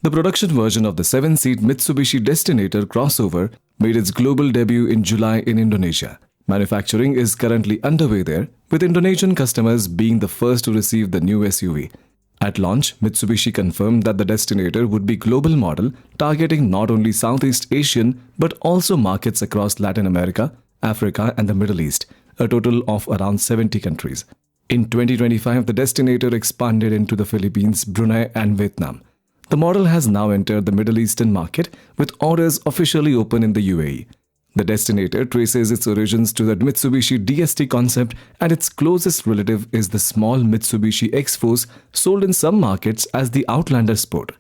The production version of the 7-seat Mitsubishi Destinator crossover made its global debut in July in Indonesia. Manufacturing is currently underway there, with Indonesian customers being the first to receive the new SUV. At launch, Mitsubishi confirmed that the Destinator would be global model, targeting not only Southeast Asian but also markets across Latin America, Africa and the Middle East, a total of around 70 countries. In 2025, the Destinator expanded into the Philippines, Brunei and Vietnam. The model has now entered the Middle Eastern market, with orders officially open in the UAE. The Destinator traces its origins to the Mitsubishi DST concept, and its closest relative is the small Mitsubishi Xforce, sold in some markets as the Outlander Sport.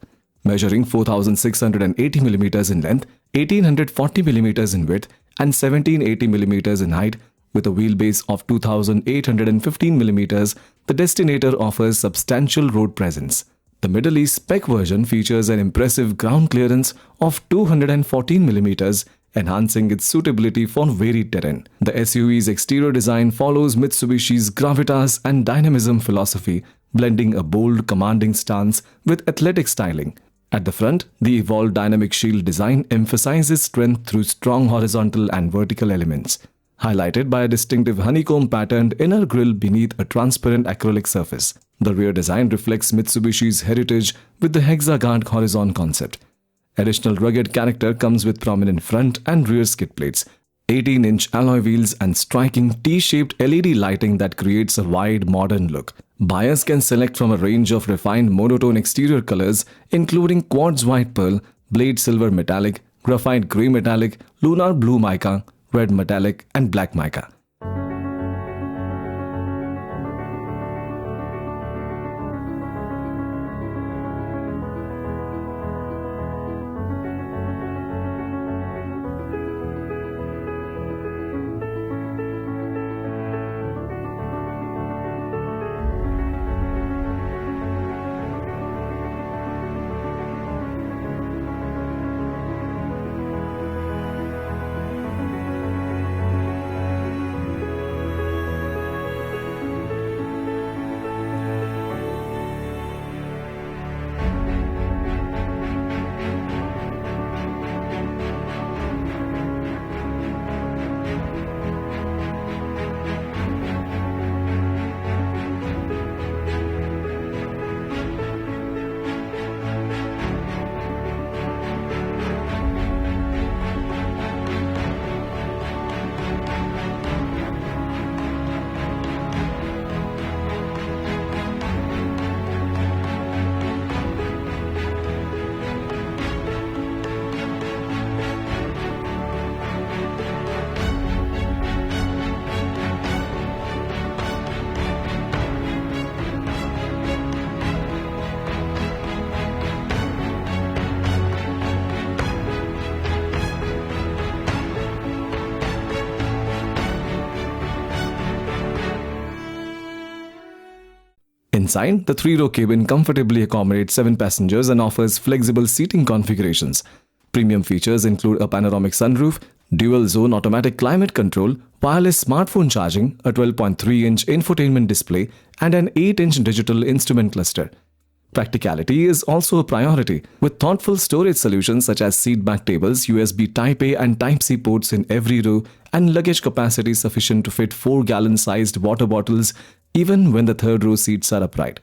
Measuring 4,680mm in length, 1,840mm in width and 1,780mm in height, with a wheelbase of 2,815mm, the Destinator offers substantial road presence. The Middle East spec version features an impressive ground clearance of 214mm, enhancing its suitability for varied terrain. The SUV's exterior design follows Mitsubishi's gravitas and dynamism philosophy, blending a bold, commanding stance with athletic styling. At the front, the evolved dynamic shield design emphasizes strength through strong horizontal and vertical elements, highlighted by a distinctive honeycomb-patterned inner grille beneath a transparent acrylic surface. The rear design reflects Mitsubishi's heritage with the hexagon horizon concept. Additional rugged character comes with prominent front and rear skid plates, 18-inch alloy wheels and striking T-shaped LED lighting that creates a wide, modern look. Buyers can select from a range of refined monotone exterior colors, including quartz white pearl, blade silver metallic, graphite grey metallic, lunar blue mica, red metallic and black mica. Inside, the 3-row cabin comfortably accommodates 7 passengers and offers flexible seating configurations. Premium features include a panoramic sunroof, dual-zone automatic climate control, wireless smartphone charging, a 12.3-inch infotainment display, and an 8-inch digital instrument cluster. Practicality is also a priority, with thoughtful storage solutions such as seat-back tables, USB Type-A and Type-C ports in every row, and luggage capacity sufficient to fit 4-gallon-sized water bottles even when the third-row seats are upright.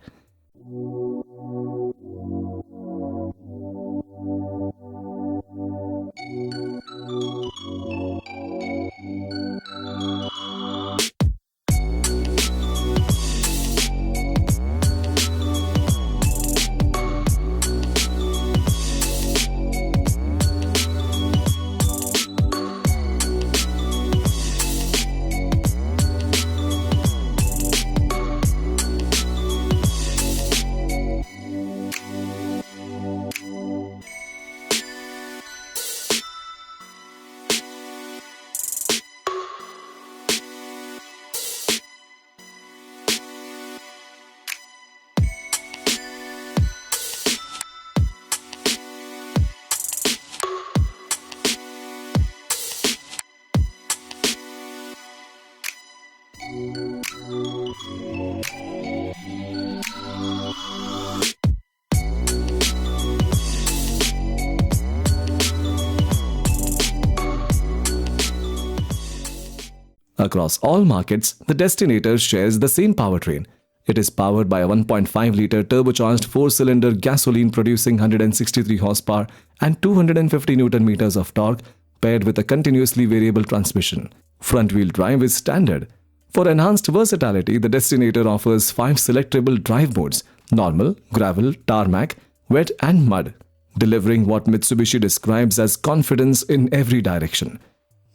Across all markets, the Destinator shares the same powertrain. It is powered by a 1.5-litre turbocharged 4-cylinder gasoline producing 163 horsepower and 250 Nm of torque, paired with a continuously variable transmission. Front-wheel drive is standard. For enhanced versatility, the Destinator offers 5 selectable drive modes: normal, gravel, tarmac, wet and mud, delivering what Mitsubishi describes as confidence in every direction.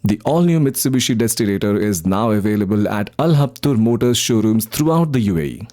The all-new Mitsubishi Destinator is now available at Al Habtoor Motors showrooms throughout the UAE.